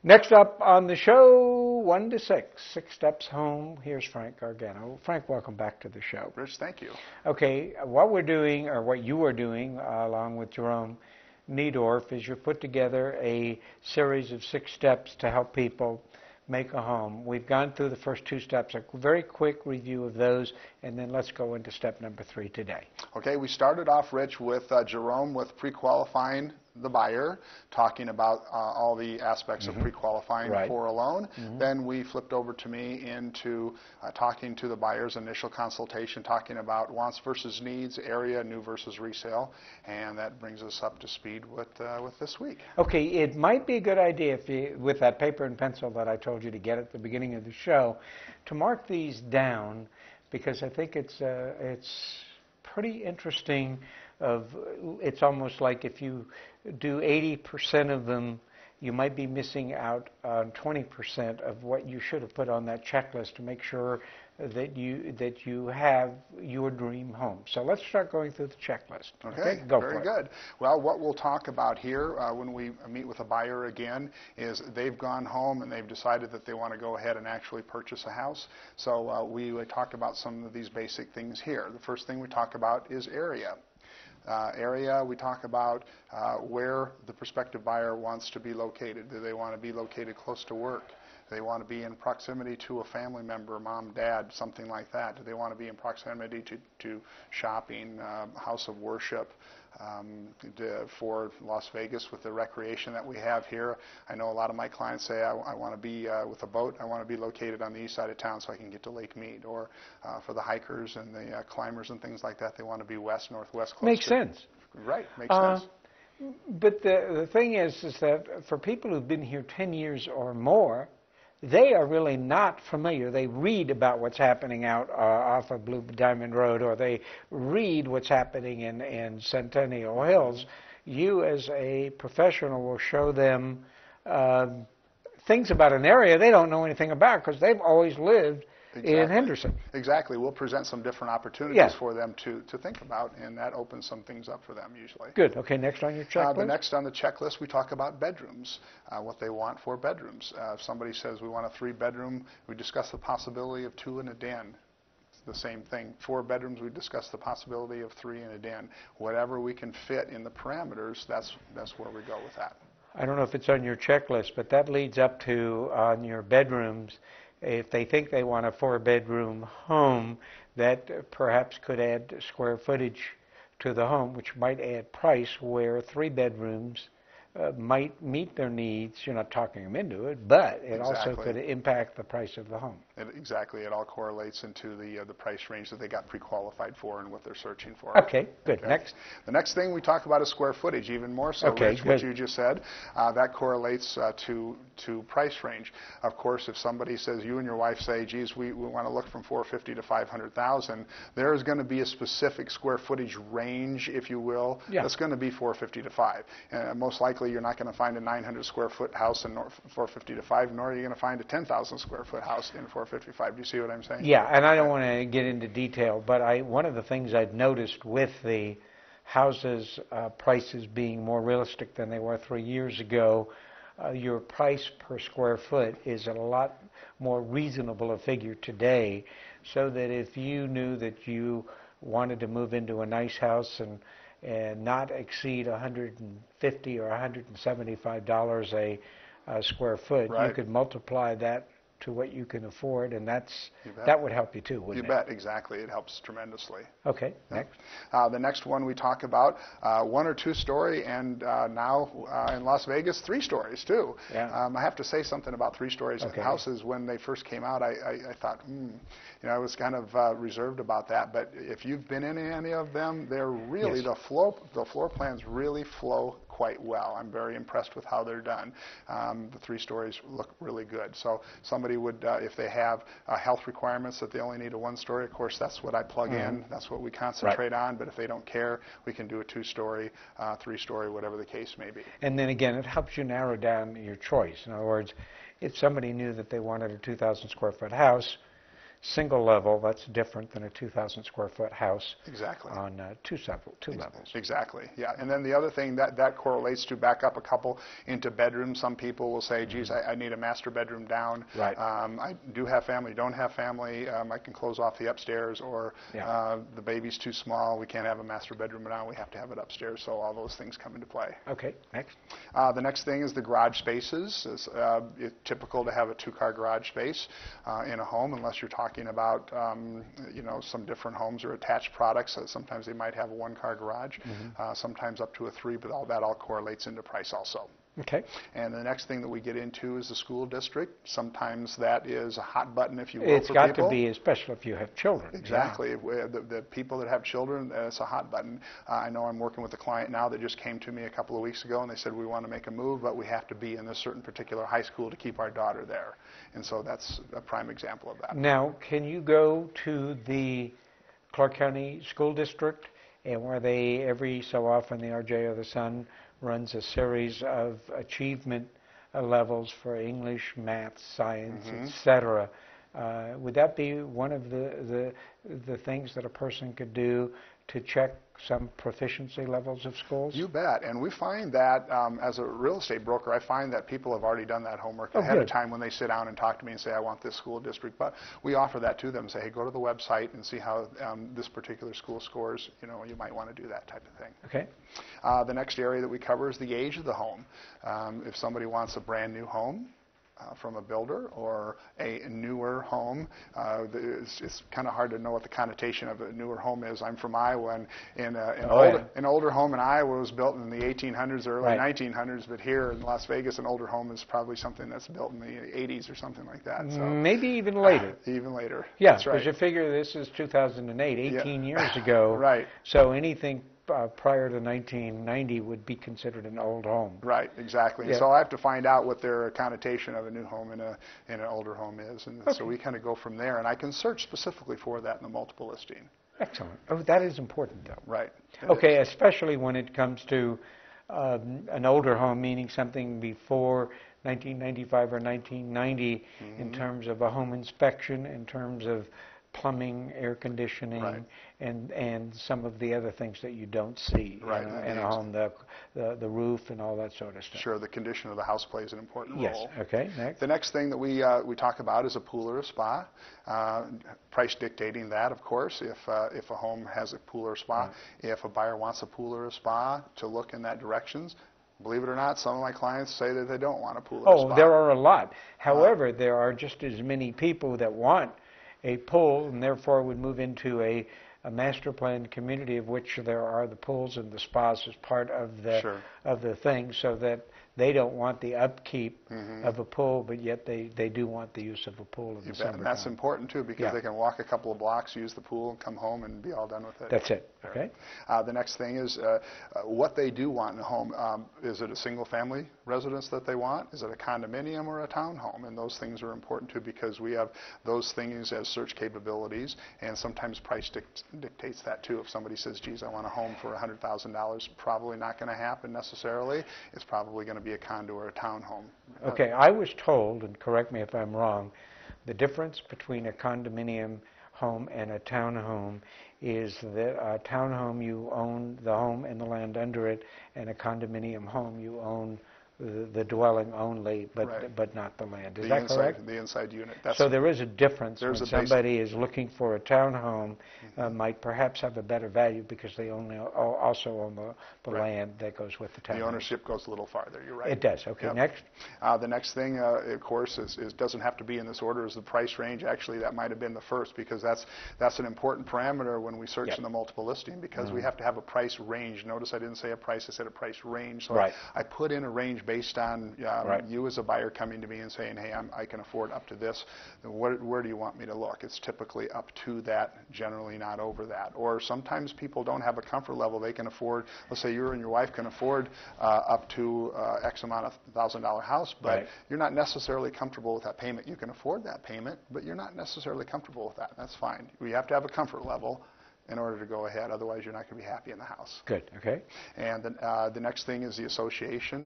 Next up on the show, 1 to 6, 6 steps home. Here's Frank Gargano. Frank, welcome back to the show. Rich, thank you. Okay, what we're doing, or what you are doing, along with Jerome Niedorf, is you put together a series of 6 steps to help people make a home. We've gone through the first 2 steps, a very quick review of those, and then let's go into step number 3 today. Okay, we started off, Rich, with Jerome with pre-qualifying the buyer, talking about all the aspects of pre-qualifying for a loan. Then we flipped over to me into talking to the buyer's initial consultation, talking about wants versus needs, area, new versus resale, and that brings us up to speed with this week. Okay, it might be a good idea, if you, with that paper and pencil that I told you to get at the beginning of the show, to mark these down, because I think it's pretty interesting. It's almost like if you do 80% of them, you might be missing out on 20% of what you should have put on that checklist to make sure that you have your dream home. So let's start going through the checklist. Okay, go very for it. good. Well, what we'll talk about here when we meet with a buyer again is they've gone home and they've decided that they want to go ahead and actually purchase a house. So we talked about some of these basic things here. The first thing we talk about is area. We talk about where the prospective buyer wants to be located. Do they want to be located close to work? Do they want to be in proximity to a family member, mom, dad, something like that? Do they want to be in proximity to shopping, house of worship? For Las Vegas with the recreation that we have here, I know a lot of my clients say I want to be with a boat, I want to be located on the east side of town so I can get to Lake Mead. Or for the hikers and the climbers and things like that, they want to be west, northwest. Makes sense. Right, makes sense. But the thing is that for people who've been here 10 years or more, they are really not familiar. They read about what's happening out off of Blue Diamond Road, or they read what's happening in Centennial Hills. You, as a professional, will show them things about an area they don't know anything about because they've always lived in Henderson. Exactly. We'll present some different opportunities for them to think about, and that opens some things up for them usually. Good. Okay, next on your checklist? The next on the checklist, we talk about bedrooms, what they want for bedrooms. If somebody says we want a 3-bedroom, we discuss the possibility of 2 and a den. It's the same thing. 4 bedrooms, we discuss the possibility of 3 and a den. Whatever we can fit in the parameters, that's where we go with that. I don't know if it's on your checklist, but that leads up to, on your bedrooms, if they think they want a 4-bedroom home, that perhaps could add square footage to the home, which might add price, where 3 bedrooms might meet their needs. You're not talking them into it, but it also could impact the price of the home. Exactly. It all correlates into the price range that they got pre-qualified for and what they're searching for. Okay, good. Okay. Next. The next thing we talk about is square footage, even more so, Rich, what you just said. That correlates to price range. Of course, if somebody says, you and your wife say, geez, we want to look from $450,000 to $500,000, there is going to be a specific square footage range, if you will, that's going to be $450,000 to $500,000. And most likely, you're not going to find a 900 square foot house in $450,000 to $500,000, nor are you going to find a 10,000 square foot house in $450,000 to $500,000. Do you see what I'm saying? Yeah, and I don't want to get into detail, but one of the things I've noticed with the houses prices being more realistic than they were 3 years ago, your price per square foot is a lot more reasonable a figure today, so that if you knew that you wanted to move into a nice house and not exceed $150 or $175 a square foot, you could multiply that to what you can afford, and that would help you too, wouldn't it? You bet, exactly. It helps tremendously. Okay, next. The next one we talk about, 1 or 2 story, and now in Las Vegas, 3 stories too. Yeah. I have to say something about 3 stories houses. When they first came out, I thought, I was kind of reserved about that, but if you've been in any of them, they're really, the floor plans really flow quite well. I'm very impressed with how they're done. The 3 stories look really good. So somebody would, if they have health requirements that they only need a 1 story, of course, that's what I plug in. That's what we concentrate on. But if they don't care, we can do a 2 story, 3 story, whatever the case may be. And then again, it helps you narrow down your choice. In other words, if somebody knew that they wanted a 2,000 square foot house, single level, that's different than a 2,000 square foot house Exactly. on two levels. Exactly, yeah. And then the other thing that correlates to, back up a couple into bedrooms. Some people will say, geez, I need a master bedroom down. Right. I do have family, don't have family. I can close off the upstairs, or the baby's too small. We can't have a master bedroom now. We have to have it upstairs. So all those things come into play. Okay, next. The next thing is the garage spaces. It's typical to have a two-car garage space in a home, unless you're talking about some different homes or attached products. Sometimes they might have a one-car garage, sometimes up to a three, but that all correlates into price also. Okay. And the next thing that we get into is the school district. Sometimes that is a hot button, if you will, It's for got people. to be, especially if you have children. Exactly. The people that have children, it's a hot button. I know I'm working with a client now that just came to me a couple of weeks ago, and they said, we want to make a move, but we have to be in this certain particular high school to keep our daughter there. And so that's a prime example of that. Now, can you go to the Clark County School District, and where they, every so often, the RJ or the Sun runs a series of achievement levels for English, math, science, etc. Would that be one of the things that a person could do to check some proficiency levels of schools? You bet. And we find that as a real estate broker, I find that people have already done that homework ahead of time when they sit down and talk to me and say, I want this school district. But we offer that to them and say, hey, go to the website and see how this particular school scores. You might want to do that type of thing. Okay. The next area that we cover is the age of the home. If somebody wants a brand new home from a builder, or a newer home, it's kind of hard to know what the connotation of a newer home is. I'm from Iowa, and an older home in Iowa was built in the 1800s or early 1900s, but here in Las Vegas, an older home is probably something that's built in the 80s or something like that. So, maybe even later. Even later. Yeah, that's right. because you figure this is 2008, 18 years ago. Right. So anything prior to 1990 would be considered an old home. Right, exactly. Yeah. So I have to find out what their connotation of a new home and an older home is, and so we kind of go from there. And I can search specifically for that in the multiple listing. Excellent. Oh, that is important, though. Right. Okay, especially when it comes to an older home, meaning something before 1995 or 1990, in terms of a home inspection, in terms of plumbing, air conditioning, and some of the other things that you don't see in a home, the roof and all that sort of stuff. Sure, the condition of the house plays an important role. Yes, okay, next. The next thing that we talk about is a pool or a spa. Price dictating that, of course, if a home has a pool or a spa. If a buyer wants a pool or a spa, to look in that directions. Believe it or not, some of my clients say that they don't want a pool or a spa. Oh, there are a lot. However, there are just as many people that want a pool, and therefore would move into a master planned community, of which there are the pools and the spas as part of the thing, so that they don't want the upkeep of a pool, but yet they do want the use of a pool in the summertime. And that's important too, because they can walk a couple of blocks, use the pool, and come home and be all done with it. That's it. Okay. The next thing is what they do want in a home. Is it a single family residence that they want? Is it a condominium or a townhome? And those things are important too, because we have those things as search capabilities, and sometimes price dictates that too. If somebody says, geez, I want a home for $100,000, probably not going to happen necessarily. It's probably going to be a condo or a townhome. Okay, I was told, and correct me if I'm wrong, the difference between a condominium home and a townhome is that a townhome, you own the home and the land under it, and a condominium home, you own the dwelling only, but not the land. Is that correct? The inside unit. So there is a difference when somebody is looking for a townhome, might perhaps have a better value because they also own the land that goes with the townhome. The ownership goes a little farther. You're right. It does. Okay. Next. The next thing, of course, is doesn't have to be in this order, is the price range. Actually, that might have been the first, because that's an important parameter when we search in the multiple listing, because we have to have a price range. Notice I didn't say a price; I said a price range. So I put in a range based on you as a buyer coming to me and saying, hey, I can afford up to this. Where do you want me to look? It's typically up to that, generally not over that. Or sometimes people don't have a comfort level. They can afford, let's say you and your wife can afford up to X amount of $1,000 house, but you're not necessarily comfortable with that payment. You can afford that payment, but you're not necessarily comfortable with that. That's fine. We have to have a comfort level in order to go ahead. Otherwise, you're not going to be happy in the house. Good. Okay. And the next thing is the association.